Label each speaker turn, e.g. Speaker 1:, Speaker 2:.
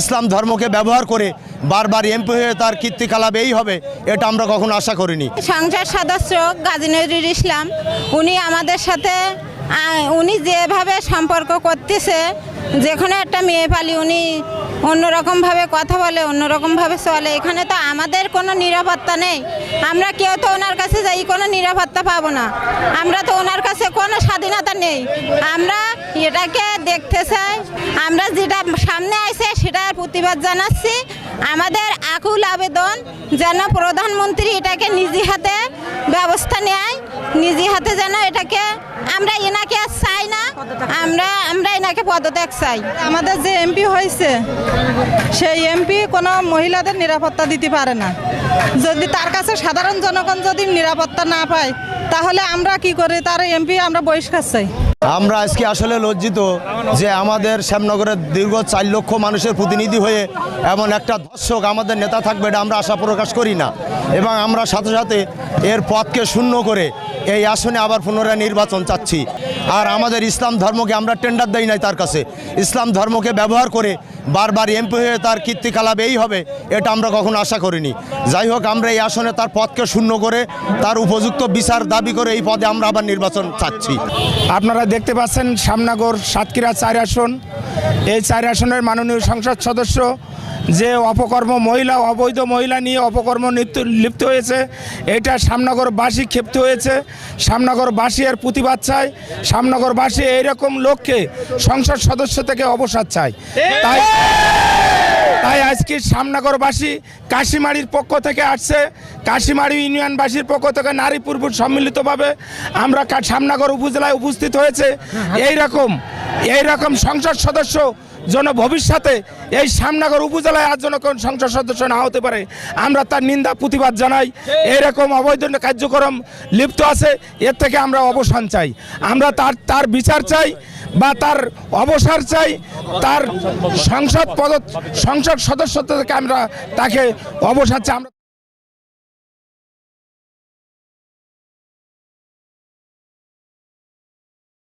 Speaker 1: ইসলাম ধর্মকে ব্যবহার করে বারবার এমপি হয়ে তার কীর্তিকলাপ এই হবে এটা আমরা কখনো আশা করিনি।
Speaker 2: সংসদ সদস্য গাজী নজরুল ইসলাম উনি আমাদের সাথে উনি যেভাবে সম্পর্ক করতেছে, যেখানে একটা মেয়ে পালি উনি অন্যরকমভাবে কথা বলে, অন্যরকমভাবে চলে। এখানে তো আমাদের কোনো নিরাপত্তা নেই, আমরা কেউ তো ওনার কাছে যাই কোনো নিরাপত্তা পাবো না, আমরা তো ওনার কাছে কোনো স্বাধীনতা নেই। আমরা এটাকে দেখতে চাই, আমরা যেটা সামনে আসে সেটার প্রতিবাদ জানাচ্ছি। আমাদের আকুল আবেদন যেন প্রধানমন্ত্রী এটাকে নিজ হাতে ব্যবস্থা নেয়, নিজ হাতে যেন এটাকে, আমরা এনাকে আর চাই না, আমরা এনাকে পদত্যাগ চাই।
Speaker 3: আমাদের যে এমপি হয়েছে সেই এমপি কোনো মহিলাদের নিরাপত্তা দিতে পারে না। যদি তার কাছে সাধারণ জনগণ যদি নিরাপত্তা না পায় তাহলে আমরা কি করি, তার এমপি আমরা বহিষ্কার চাই।
Speaker 1: আমরা আজকে আসলে লজ্জিত যে আমাদের শ্যামনগরের দীর্ঘ 4 লক্ষ মানুষের প্রতিনিধি হয়ে এমন একটা ধর্ষক আমাদের নেতা থাকবে এটা আমরা আশা প্রকাশ করি না, এবং আমরা সাথে সাথে এর পথকে শূন্য করে এই আসনে আবার পুনরায় নির্বাচন চাচ্ছি। আর আমাদের ইসলাম ধর্মকে আমরা টেন্ডার দেই নাই তার কাছে, ইসলাম ধর্মকে ব্যবহার করে বারবার এমপি হয়ে তার কীর্তিকলাপ এই হবে এটা আমরা কখনো আশা করিনি। যাই হোক, আমরা এই আসনে তার পথকে শূন্য করে তার উপযুক্ত বিচার দাবি করে এই পদে আমরা আবার নির্বাচন চাচ্ছি।
Speaker 4: আপনারা দেখতে পাচ্ছেন শ্যামনগর সাতক্ষীরা 4 আসন, এই 4 আসনের মাননীয় সংসদ সদস্য যে অবৈধ মহিলা নিয়ে অপকর্ম লিপ্ত হয়েছে, এটা শ্যামনগরবাসী ক্ষিপ্ত হয়েছে। শ্যামনগরবাসী এর প্রতিবাদ চায়, শ্যামনগরবাসী এইরকম লোককে সংসদ সদস্য থেকে অবসর চায়। তাই আজকে শ্যামনগরবাসী কাশিমারির পক্ষ থেকে আসছে, কাশিমারি ইউনিয়নবাসীর পক্ষ থেকে নারী পুরুষ সম্মিলিতভাবে আমরা শ্যামনগর উপজেলায় উপস্থিত হয়েছে। এইরকম সংসদ সদস্য যেন ভবিষ্যতে এই শ্যামনগর উপজেলায় আর যেন কোন সংসদ সদস্য না হতে পারে, আমরা তার নিন্দা প্রতিবাদ জানাই। এইরকম অবৈধ কার্যক্রম লিপ্ত আছে, এর থেকে আমরা অবসান চাই, আমরা তার বিচার চাই বা তার অবসর চাই, তার সংসদ সদস্য থেকে আমরা তাকে অবসর চাই।